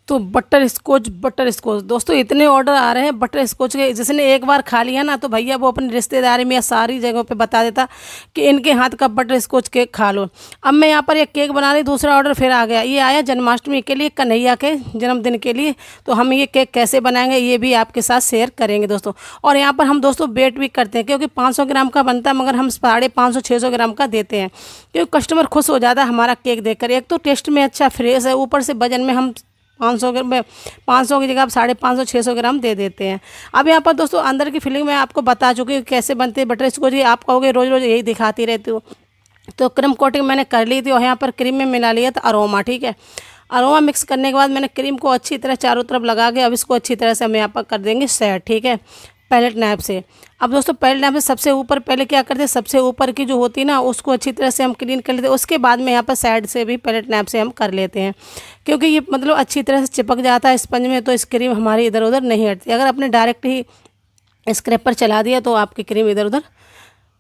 तो butter scotch दोस्तों इतने ऑर्डर आ रहे हैं बटर स्कॉच के, जिसने एक बार खा लिया ना तो भैया वो अपनी रिश्तेदारी में या सारी जगहों पे बता देता कि इनके हाथ का बटर स्कॉच केक खा लो। अब मैं यहाँ पर एक केक बना रही, दूसरा ऑर्डर फिर आ गया। ये आया जन्माष्टमी के लिए, कन्हैया के जन्मदिन के लिए। तो हम ये केक कैसे बनाएंगे ये भी आपके साथ शेयर करेंगे दोस्तों। और यहाँ पर हम दोस्तों वेट भी करते हैं, क्योंकि 500 ग्राम का बनता है मगर हम 550 600 ग्राम का देते हैं, क्योंकि कस्टमर खुश हो जाता है हमारा केक देखकर। एक तो टेस्ट में अच्छा फ्रेश है, ऊपर से वजन में हम 500 की जगह आप 550 600 ग्राम दे देते हैं। अब यहाँ पर दोस्तों अंदर की फिलिंग मैं आपको बता चुकी हूँ कैसे बनती है बटर स्कॉच। आप कहोगे रोज़ रोज़ यही दिखाती रहती हूँ, तो क्रीम कोटिंग मैंने कर ली थी और यहाँ पर क्रीम में मिला लिया था अरोमा। ठीक है, अरोमा मिक्स करने के बाद मैंने क्रीम को अच्छी तरह चारों तरफ लगा के अब इसको अच्छी तरह से हम यहाँ पर कर देंगे सेट। ठीक है, पैलेट नाइफ से। अब दोस्तों पैलेट नाइफ से सबसे ऊपर पहले क्या करते हैं, सबसे ऊपर की जो होती है ना उसको अच्छी तरह से हम क्लीन कर लेते हैं। उसके बाद में यहाँ पर साइड से भी पैलेट नाइफ से हम कर लेते हैं, क्योंकि ये मतलब अच्छी तरह से चिपक जाता है स्पंज में, तो इस क्रीम हमारी इधर उधर नहीं हटती। अगर आपने डायरेक्ट ही स्क्रैपर चला दिया तो आपकी क्रीम इधर उधर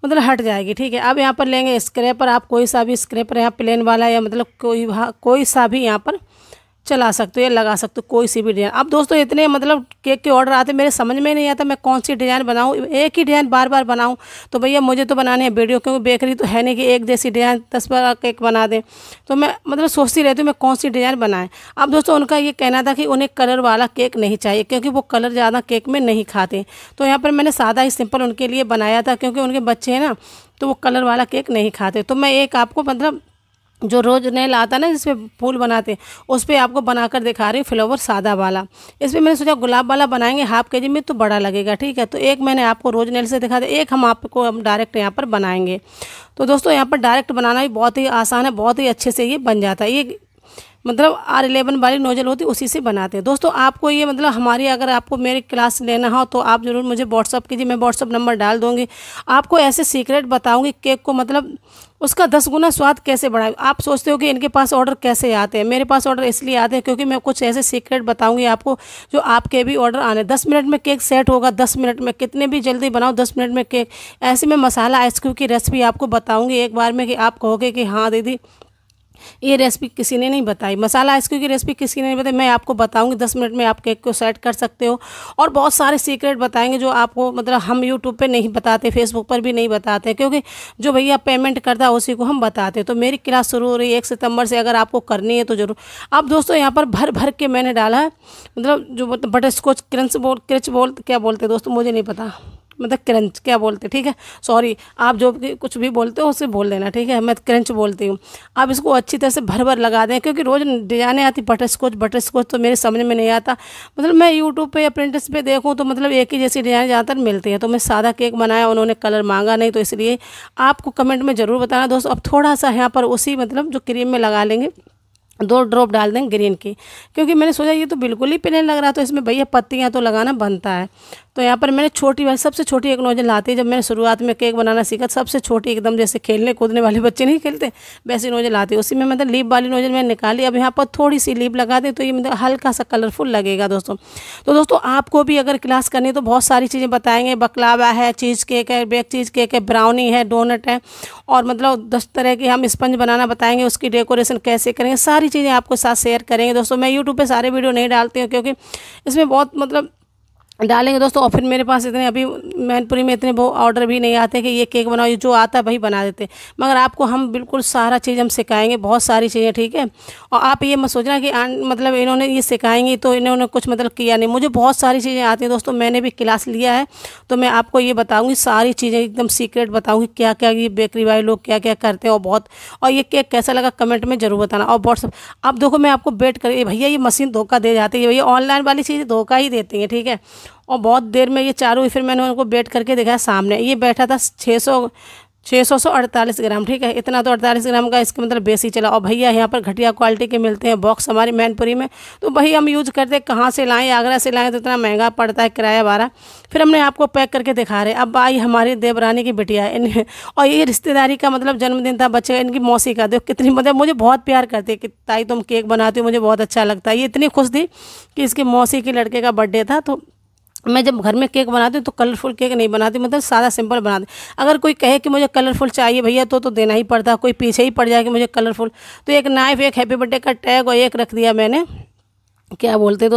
मतलब हट जाएगी। ठीक है, अब यहाँ पर लेंगे स्क्रैपर। आप कोई सा भी स्क्रैपर यहाँ प्लेन वाला या मतलब कोई सा भी यहाँ पर चला सकते हो या लगा सकते हो, कोई सी भी डिज़ाइन। अब दोस्तों इतने मतलब केक के ऑर्डर आते मेरे समझ में नहीं आता मैं कौन सी डिज़ाइन बनाऊँ, एक ही डिज़ाइन बार बार बनाऊँ। तो भैया मुझे तो बनाने हैं वीडियो, क्योंकि बेकरी तो है नहीं कि एक जैसी डिज़ाइन 10 बार केक बना दें। तो मैं मतलब सोचती रहती हूँ मैं कौन सी डिज़ाइन बनाएं। अब दोस्तों उनका ये कहना था कि उन्हें कलर वाला केक नहीं चाहिए, क्योंकि वो कलर ज़्यादा केक में नहीं खाते। तो यहाँ पर मैंने सादा ही सिंपल उनके लिए बनाया था, क्योंकि उनके बच्चे हैं ना तो वो कलर वाला केक नहीं खाते। तो मैं एक आपको मतलब जो रोज नेल आता ना जिसपे फूल बनाते हैं उस पर आपको बनाकर दिखा रही हूँ फ्लेवर सादा वाला। इस पर मैंने सोचा गुलाब वाला बनाएंगे, हाफ केजी में तो बड़ा लगेगा। ठीक है, तो एक मैंने आपको रोज नेल से दिखा दिया, एक हम आपको हम डायरेक्ट यहाँ पर बनाएंगे। तो दोस्तों यहाँ पर डायरेक्ट बनाना भी बहुत ही आसान है, बहुत ही अच्छे से ये बन जाता है। ये मतलब R11 वाली नोजल होती है उसी से बनाते हैं। दोस्तों आपको ये मतलब हमारी अगर आपको मेरी क्लास लेना हो तो आप ज़रूर मुझे व्हाट्सअप कीजिए, मैं व्हाट्सअप नंबर डाल दूँगी। आपको ऐसे सीक्रेट बताऊँगी केक को मतलब उसका 10 गुना स्वाद कैसे बढ़ाए। आप सोचते हो कि इनके पास ऑर्डर कैसे आते हैं, मेरे पास ऑर्डर इसलिए आते हैं क्योंकि मैं कुछ ऐसे सीक्रेट बताऊंगी आपको जो आपके भी ऑर्डर आने। 10 मिनट में केक सेट होगा, 10 मिनट में, कितने भी जल्दी बनाओ 10 मिनट में केक। ऐसे में मसाला आइसक्रीम की रेसिपी आपको बताऊंगी एक बार में कि आप कहोगे कि हाँ दीदी ये रेसिपी किसी ने नहीं बताई, मसाला आइसक्रीम की रेसिपी किसी ने नहीं बताई। मैं आपको बताऊंगी 10 मिनट में आप केक को सेट कर सकते हो। और बहुत सारे सीक्रेट बताएंगे जो आपको मतलब हम यूट्यूब पे नहीं बताते, फेसबुक पर भी नहीं बताते, क्योंकि जो भैया पेमेंट करता है उसी को हम बताते। तो मेरी क्लास शुरू हो रही है 1 सितंबर से, अगर आपको करनी है तो ज़रूर। अब दोस्तों यहाँ पर भर भर के मैंने डाला है मतलब जो बटर स्कॉच क्रंच क्या बोलते हैं दोस्तों मुझे नहीं पता, मतलब क्रंच क्या बोलते, ठीक है सॉरी, आप जो कुछ भी बोलते हो उससे बोल देना। ठीक है, मैं क्रंच बोलती हूँ। आप इसको अच्छी तरह से भर भर लगा दें, क्योंकि रोज़ डिजाइनें आती बटर स्कॉच तो मेरे समझ में नहीं आता। मतलब मैं यूट्यूब पे या प्रिंटर्स पे देखूँ तो मतलब एक ही जैसी डिजाइन ज़्यादातर मिलती है। तो मैं सादा केक बनाया, उन्होंने कलर मांगा नहीं, तो इसलिए आपको कमेंट में ज़रूर बताना दोस्तों। अब थोड़ा सा यहाँ पर उसी मतलब जो क्रीम में लगा लेंगे, 2 ड्रॉप डाल देंगे ग्रीन की, क्योंकि मैंने सोचा ये तो बिल्कुल ही प्लेन लग रहा, तो इसमें भैया पत्तियाँ तो लगाना बनता है। तो यहाँ पर मैंने छोटी वाली सबसे छोटी एक नोजल आती है। जब मैंने शुरुआत में केक बनाना सीखा सबसे छोटी एकदम जैसे खेलने कूदने वाले बच्चे नहीं खेलते वैसी नोजल आती है, उसी में मतलब लीप वाली नोजल मैंने निकाली। अब यहाँ पर थोड़ी सी लीप लगा दें तो ये मतलब हल्का सा कलरफुल लगेगा दोस्तों। तो दोस्तों आपको भी अगर क्लास करनी है तो बहुत सारी चीज़ें बताएंगे, बकलावा है, चीज़ केक है, बेक चीज़ केक है, ब्राउनी है, डोनट है, और मतलब 10 तरह की हम स्पंज बनाना बताएंगे, उसकी डेकोरेशन कैसे करेंगे, सारी चीज़ें आपको साथ शेयर करेंगे दोस्तों। मैं यूट्यूब पे सारे वीडियो नहीं डालती हूँ क्योंकि इसमें बहुत मतलब डालेंगे दोस्तों, और फिर मेरे पास इतने अभी मैनपुरी में इतने वो ऑर्डर भी नहीं आते कि ये केक बनाओ, जो आता है वही बना देते। मगर आपको हम बिल्कुल सारा चीज़ हम सिखाएंगे, बहुत सारी चीज़ें। ठीक है, और आप ये मत सोचना कि मतलब इन्होंने ये सिखाएंगी तो इन्होंने कुछ मतलब किया नहीं। मुझे बहुत सारी चीज़ें आती हैं दोस्तों, मैंने भी क्लास लिया है, तो मैं आपको ये बताऊँगी सारी चीज़ें एकदम सीक्रेट बताऊँगी क्या क्या ये बेकरी वाले लोग क्या क्या करते हैं। और ये केक कैसा लगा कमेंट में ज़रूर बताना। और व्हाट्सअप अब देखो मैं आपको वेट करिए भैया, ये मशीन धोखा दे जाती है, भैया ऑनलाइन वाली चीज़ें धोखा ही देती हैं। ठीक है, और बहुत देर में ये चारों फिर मैंने उनको बेट करके दिखाया सामने, ये बैठा था 600 से 48 ग्राम। ठीक है, इतना तो 48 ग्राम का इसका मतलब बेस ही चला। और भैया यहाँ पर घटिया क्वालिटी के मिलते हैं बॉक्स हमारी मैनपुरी में, तो भाई हम यूज़ करते कहाँ से लाएं, आगरा से लाएं तो इतना महंगा पड़ता है किराया भाड़ा। फिर हमने आपको पैक करके दिखा रहे। अब आई हमारी देवरानी की बिटिया है और ये रिश्तेदारी का मतलब जन्मदिन था बच्चे, इनकी मौसी का, देखो कितनी मतलब मुझे बहुत प्यार करती है कि ताई तुम केक बनाती हो, मुझे बहुत अच्छा लगता है। ये इतनी खुश थी कि इसकी मौसी के लड़के का बर्थडे था, तो मैं जब घर में केक बनाती हूँ तो कलरफुल केक नहीं बनाती, मतलब सादा सिंपल बनाती। अगर कोई कहे कि मुझे कलरफुल चाहिए भैया तो देना ही पड़ता, कोई पीछे ही पड़ जाए कि मुझे कलरफुल। तो एक नाइफ, एक हैप्पी बर्थडे का टैग और एक रख दिया मैंने क्या बोलते हैं दोस्तों,